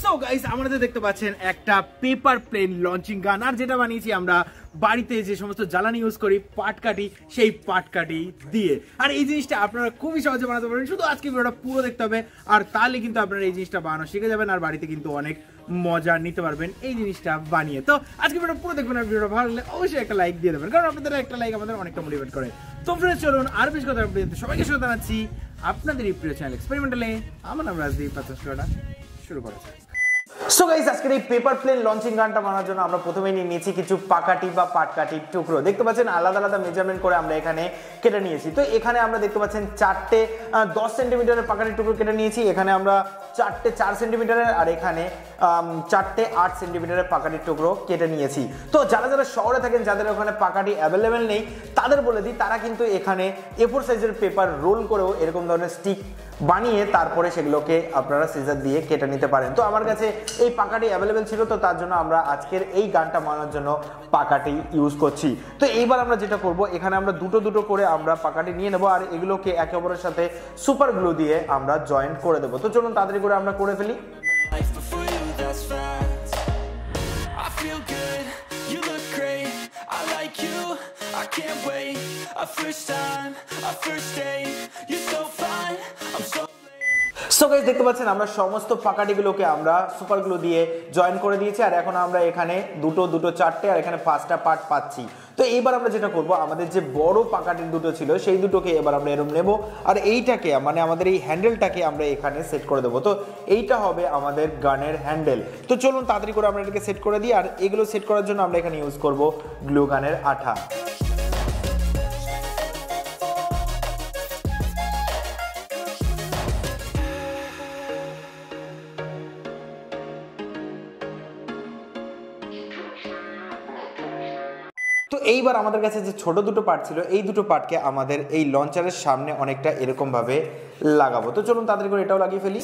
So guys আমাদের দেখতে পাচ্ছেন একটা পেপার প্লেন লঞ্চিং গান, আর যেটা বানিয়েছি আমরা বাড়িতে যে সমস্ত জ্বালানি ইউজ করি পাটকাঠি, সেই পাটকাঠি দিয়ে। আর এই জিনিসটা আপনারা খুবই সহজে বানাতে পারবেন, শুধু আজকে ভিডিওটা পুরো দেখতে হবে, আর তাহলে কিন্তু আপনারা এই জিনিসটা বানানো শিখে যাবেন আর বাড়িতে কিন্তু অনেক মজা নিতে পারবেন এই জিনিসটা বানিয়ে। তো আজকে ভিডিওটা পুরো দেখবেন, আর ভিডিওটা ভালো লাগলে অবশ্যই একটা লাইক দিয়ে দেবেন, কারণ আপনাদের একটা লাইক আমাদের অনেকটা মোটিভেট করে। তো ফ্রেন্ডস চলুন আর বেশি কথা সবাইকে শুরু জানাচ্ছি আপনাদের এই প্রিয় চ্যানেল এক্সপেরিমেন্টালে। আমার নাম রাজদীপ, 50 ভিডিওটা শুরু করা যাক। সো গাইস আজকের এই পেপার প্লেন লঞ্চিং গানটা বানানোর জন্য আমরা প্রথমেই নিয়ে নিয়েছি কিছু পাকাটি বা পাটকাঠির টুকরো। দেখতে পাচ্ছেন আলাদা আলাদা মেজারমেন্ট করে আমরা এখানে কেটে নিয়েছি। তো এখানে আমরা দেখতে পাচ্ছেন চারটে 10 সেন্টিমিটারের পাকাটির টুকরো কেটে নিয়েছি। এখানে আমরা চারটে 4 সেন্টিমিটারের, আর এখানে চারটে 8 সেন্টিমিটারের পাকাটির টুকরো কেটে নিয়েছি। তো যারা যারা শহরে থাকেন, যাদের ওখানে পাকাটি অ্যাভেলেবেল নেই, তাদের বলে দিই তারা কিন্তু এখানে A4 সাইজের পেপার রোল করেও এরকম ধরনের স্টিক বানিয়ে তারপরে সেগুলোকে আপনারা সিজার দিয়ে কেটে নিতে পারেন। তো আমার কাছে এই পাকাটি অ্যাভেলেবেল ছিল, তো তার জন্য আমরা আজকের এই গানটা বানানোর জন্য পাকাটি ইউজ করছি। তো এইবার আমরা যেটা করব, এখানে আমরা দুটো দুটো করে আমরা পাকাটি নিয়ে নেব, আর এগুলোকে একে অপরের সাথে সুপার গ্লু দিয়ে আমরা জয়েন্ট করে দেবো। তো চলুন তাড়াতাড়ি করে আমরা করে ফেলি। I can't wait, a first time, a first date, you're so fine, I'm so so guys দেখতে পাচ্ছেন আমরা সমস্ত পাকাটিগুলোকে আমরা সুপার গ্লু দিয়ে জয়েন করে দিয়েছি, আর এখন আমরা এখানে দুটো দুটো চারটে আর এখানে 5টা পার্ট পাচ্ছি। তো এইবার আমরা যেটা করব, আমাদের যে বড় পাকাটির দুটো ছিল সেই দুটোকে এবার আমরা এরকম নেব, আর এইটাকে মানে আমাদের এই হ্যান্ডেলটাকে আমরা এখানে সেট করে দেবো। তো এইটা হবে আমাদের গানের হ্যান্ডেল। তো চলুন তাড়াতাড়ি করে আমরা এটাকে সেট করে দিই, আর এগুলো সেট করার জন্য আমরা এখানে ইউজ করব গ্লু গানের আঠা। তো এইবার আমাদের কাছে যে ছোট দুটো পার্ট ছিল, এই দুটো পার্টকে আমাদের এই লঞ্চারের সামনে অনেকটা এরকম ভাবে লাগাবো। তো চলুন তাড়াতাড়ি করে এটাও লাগিয়ে ফেলি।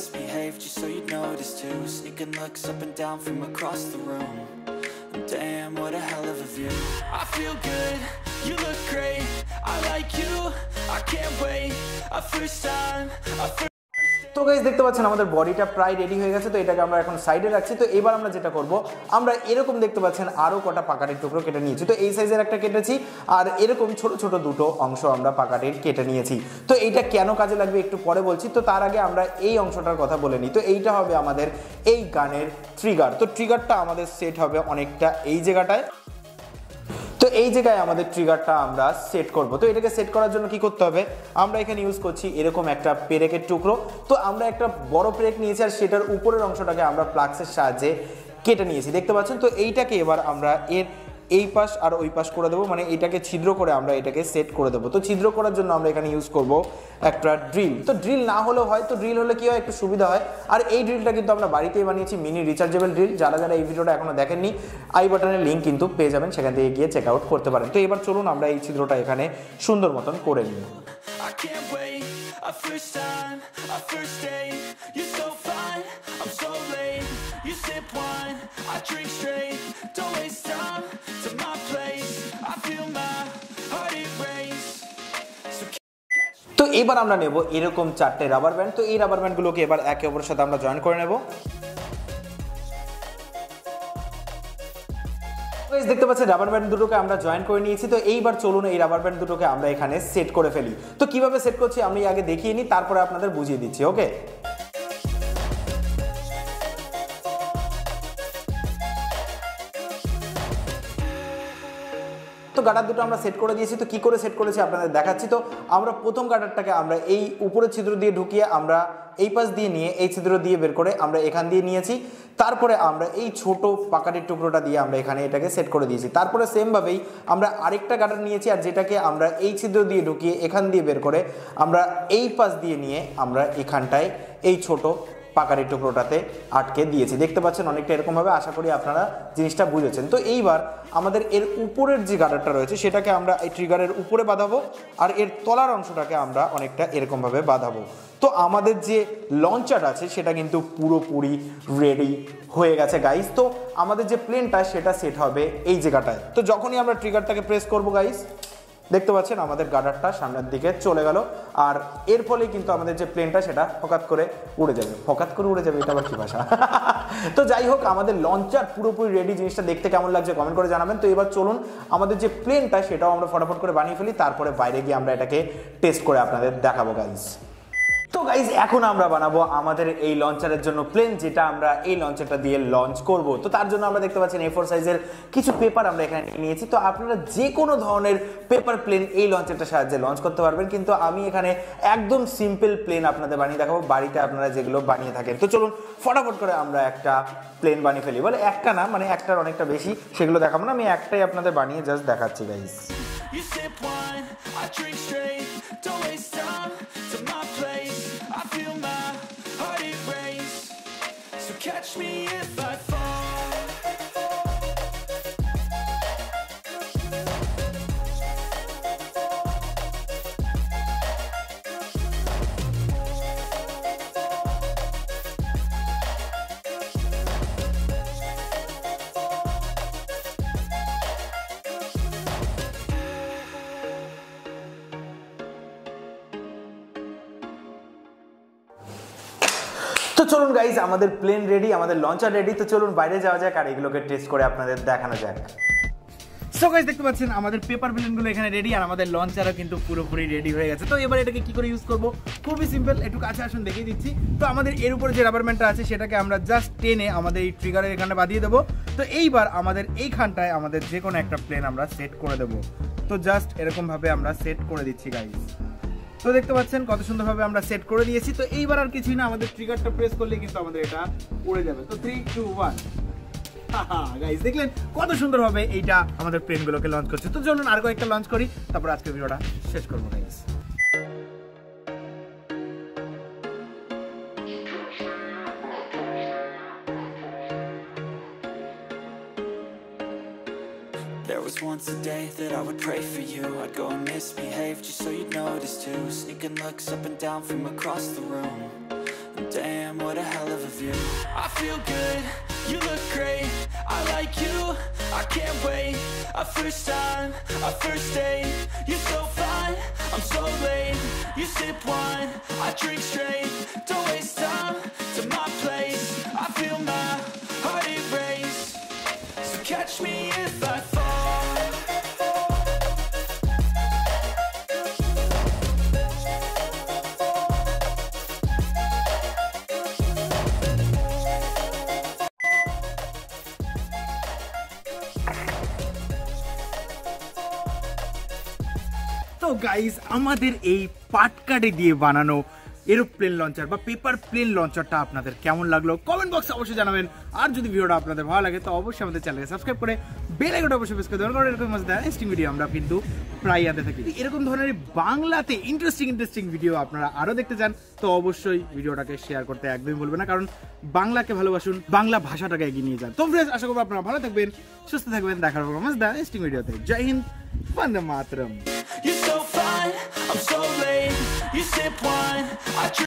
তো গাইস দেখতে পাচ্ছেন আমাদের বডিটা প্রায় রেডি হয়ে গেছে। তো এটাকে আমরা এখন সাইডে রাখছি। তো এবার আমরা যেটা করব, আমরা এরকম দেখতে পাচ্ছেন আরো কটা পাকাটির টুকরো কেটে নিয়েছি। তো এই সাইজের একটা কেটেছি, আর এরকম ছোট ছোট দুটো অংশ আমরা পাকাটির কেটে নিয়েছি। তো এইটা কেন কাজে লাগবে একটু পরে বলছি। তো তার আগে আমরা এই অংশটার কথা বলে নিই। তো এইটা হবে আমাদের এই গানের ট্রিগার। তো ট্রিগারটা আমাদের সেট হবে অনেকটা এই জায়গাটায়। তো এই জায়গায় আমাদের ট্রিগারটা আমরা সেট করব। তো এটাকে সেট করার জন্য কি করতে হবে, আমরা এখানে ইউজ করছি এরকম একটা পেরেকের টুকরো। তো আমরা একটা বড় পেরেক নিয়েছি, আর সেটার উপরের অংশটাকে আমরা প্লাক্সের সাহায্যে কেটে নিয়েছি, দেখতে পাচ্ছেন। তো এইটাকে এবার আমরা এর এই পাশ আর ওই পাশ করে দেবো, মানে এটাকে ছিদ্র করে আমরা এটাকে সেট করে দেবো। তো ছিদ্র করার জন্য আমরা এখানে ইউজ করব একটা ড্রিল। তো ড্রিল না হলেও হয়, তো ড্রিল হলে কি হয়, একটু সুবিধা হয়। আর এই ড্রিলটা কিন্তু আমরা বাড়িতেই বানিয়েছি, মিনি রিচার্জেবল ড্রিল। যারা যারা এই ভিডিওটা এখনো দেখেননি, আই বাটনের লিঙ্ক কিন্তু পেয়ে যাবেন, সেখান থেকে গিয়ে চেক আউট করতে পারেন। তো এবার চলুন আমরা এই ছিদ্রটা এখানে সুন্দর মতন করে নিই। A first time, a first date, you're so fine, I'm so late, you sip wine, I drink straight, don't waste time to my place, I feel my heart it race. তো এবার আমরা নেব এরকম চারটে রাবার ব্যান্ড। তো এই rubber ব্যান্ডগুলোকে এবার একে অপরের সাথে আমরা জয়েন করে নেব। দেখতে পাচ্ছেন রাবার ব্যান্ড দুটোকে আমরা জয়েন করে নিয়েছি। তো এইবার চলুন এই রাবার ব্যান্ড দুটোকে আমরা এখানে সেট করে ফেলি। তো কিভাবে সেট করছি আমি আগে দেখিয়ে নিই, তারপরে আপনাদের বুঝিয়ে দিচ্ছি। ওকে, তো গাটার দুটো আমরা সেট করে দিয়েছি। তো কি করে সেট করেছি আপনাদের দেখাচ্ছি। তো আমরা প্রথম গাটারটাকে আমরা এই উপরের ছিদ্র দিয়ে ঢুকিয়ে আমরা এই পাশ দিয়ে নিয়ে এই ছিদ্র দিয়ে বের করে আমরা এখান দিয়ে নিয়েছি। তারপরে আমরা এই ছোট পাকাটির টুকরোটা দিয়ে আমরা এখানে এটাকে সেট করে দিয়েছি। তারপরে সেমভাবেই আমরা আরেকটা গাটার নিয়েছি, আর যেটাকে আমরা এই ছিদ্র দিয়ে ঢুকিয়ে এখান দিয়ে বের করে আমরা এই পাশ দিয়ে নিয়ে আমরা এখানটায় এই ছোট পাকাটির টুকরোটাতে আটকে দিয়েছি, দেখতে পাচ্ছেন অনেকটা এরকম ভাবে। আশা করি আপনারা জিনিসটা বুঝেছেন। তো এইবার আমাদের এর উপরের যে গাটারটা রয়েছে সেটাকে আমরা এই ট্রিগারের উপরে বাঁধাবো, আর এর তলার অংশটাকে আমরা অনেকটা এরকম ভাবে বাঁধাবো। তো আমাদের যে লঞ্চার আছে সেটা কিন্তু পুরোপুরি রেডি হয়ে গেছে গাইস। তো আমাদের যে প্লেনটা সেটা সেট হবে এই জায়গাটায়। তো যখনই আমরা ট্রিগারটাকে প্রেস করব গাইস, দেখতে পাচ্ছেন আমাদের গার্ডারটা সামনের দিকে চলে গেল, আর এর ফলে কিন্তু আমাদের যে প্লেনটা সেটা ফকাত করে উড়ে যাবে। এটা আবার কি ভাষা? তো যাই হোক, আমাদের লঞ্চার পুরোপুরি রেডি। জিনিসটা দেখতে কেমন লাগছে কমেন্ট করে জানাবেন। তো এবার চলুন আমাদের যে প্লেনটা সেটাও আমরা ফটাফট করে বানিয়ে ফেলি, তারপরে বাইরে গিয়ে আমরা এটাকে টেস্ট করে আপনাদের দেখাবো গাইজ। তো গাইজ এখন আমরা বানাবো আমাদের এই লঞ্চারের জন্য প্লেন, যেটা আমরা এই লঞ্চারটা দিয়ে লঞ্চ করব। তো তার জন্য আমরা দেখতে পাচ্ছেন A4 সাইজের কিছু পেপার আমরা এখানে নিয়েছি। তো আপনারা যে কোনো ধরনের পেপার প্লেন এই লঞ্চারটার সাহায্যে লঞ্চ করতে পারবেন, কিন্তু আমি এখানে একদম সিম্পল প্লেন আপনাদের বানিয়ে দেখাবো, বাড়িতে আপনারা যেগুলো বানিয়ে থাকেন। তো চলুন ফটাফট করে আমরা একটা প্লেন বানিয়ে ফেলি। বলে একটা না, মানে একটার অনেকটা বেশি, সেগুলো দেখাবো না, আমি একটাই আপনাদের বানিয়ে জাস্ট দেখাচ্ছি guys. You sip wine, I drink straight, don't waste time to my place. I feel my heart erase, so catch me if I fall. তো চলুন গাইজ, আমাদের প্লেন রেডি, আমাদের লঞ্চার রেডি। তো চলুন বাইরে যাওয়া যাক আর এগুলোকে টেস্ট করে আপনাদের দেখানো যাক। সো গাইজ দেখতে পাচ্ছেন আমাদের পেপার প্লেনগুলো এখানে রেডি, আর আমাদের লঞ্চারও কিন্তু পুরোপুরি রেডি হয়ে গেছে। তো এবার এটাকে কি করে ইউজ করব, খুবই সিম্পল, একটু কাছে আসুন দেখিয়ে দিচ্ছি। তো আমাদের এর উপরে যে রাবার ব্যান্ডটা আছে সেটাকে আমরা জাস্ট টেনে আমাদের এই ট্রিগারের এখানে বাঁধিয়ে দেবো। তো এইবার আমাদের এইখানটায় আমাদের যে কোনো একটা প্লেন আমরা সেট করে দেবো। তো জাস্ট এরকম ভাবে আমরা সেট করে দিচ্ছি গাইজ। তো দেখতে পাচ্ছেন কত সুন্দরভাবে আমরা সেট করে দিয়েছি। তো এইবার আর কিছুই না, আমাদের ট্রিগারটা প্রেস করলে কিন্তু আমাদের এটা উড়ে যাবে। তো 3, 2, 1, গাইস দেখলেন কত সুন্দরভাবে এইটা আমাদের প্লেনগুলোকে লঞ্চ করছে। তো চলুন আর কয়েকটা লঞ্চ করি, তারপর আজকের ভিডিওটা শেষ করবো guys. There was once a day that I would pray for you. I'd go and misbehave just so you'd notice too. Sneaking looks up and down from across the room. And damn, what a hell of a view. I feel good, you look great, I like you, I can't wait. A first time, a first date. You're so fine, I'm so late. You sip wine, I drink straight. Don't waste time to my place. I feel my heart erase, so catch me if I fall. তো guys আমাদের এই পাটকাঠি দিয়ে বানানো aeroplane launcher বা paper plane লঞ্চারটা আপনাদের কেমন লাগলো comment বক্সে অবশ্যই জানাবেন। আর যদি ভিডিওটা আপনাদের ভালো লাগে তো অবশ্যই আমাদের চ্যানেলকে সাবস্ক্রাইব করে বেল আইকনটা অবশ্যই প্রেস করে দেবেন, কারণ এরকম মজাদার ইন্টারেস্টিং ভিডিও আমরা কিন্তু প্রায় আনতে থাকি। এরকম ধরনের বাংলাতে ইন্টারেস্টিং ভিডিও আপনারা আরও দেখতে চান তো অবশ্যই ভিডিওটাকে শেয়ার করতে একদমই ভুলবেন না, কারণ বাংলাকে ভালোবাসুন, বাংলা ভাষাটাকে এগিয়ে নিয়ে যান। তো ফ্রেন্ডস আশা করবো আপনারা ভালো থাকবেন, সুস্থ থাকবেন। দেখার পর মজাদার ইন্টারেস্টিং ভিডিওতে। জয় হিন্দ, বন্দে মাতরম। You're so fine, I'm so late. You sip wine, I drink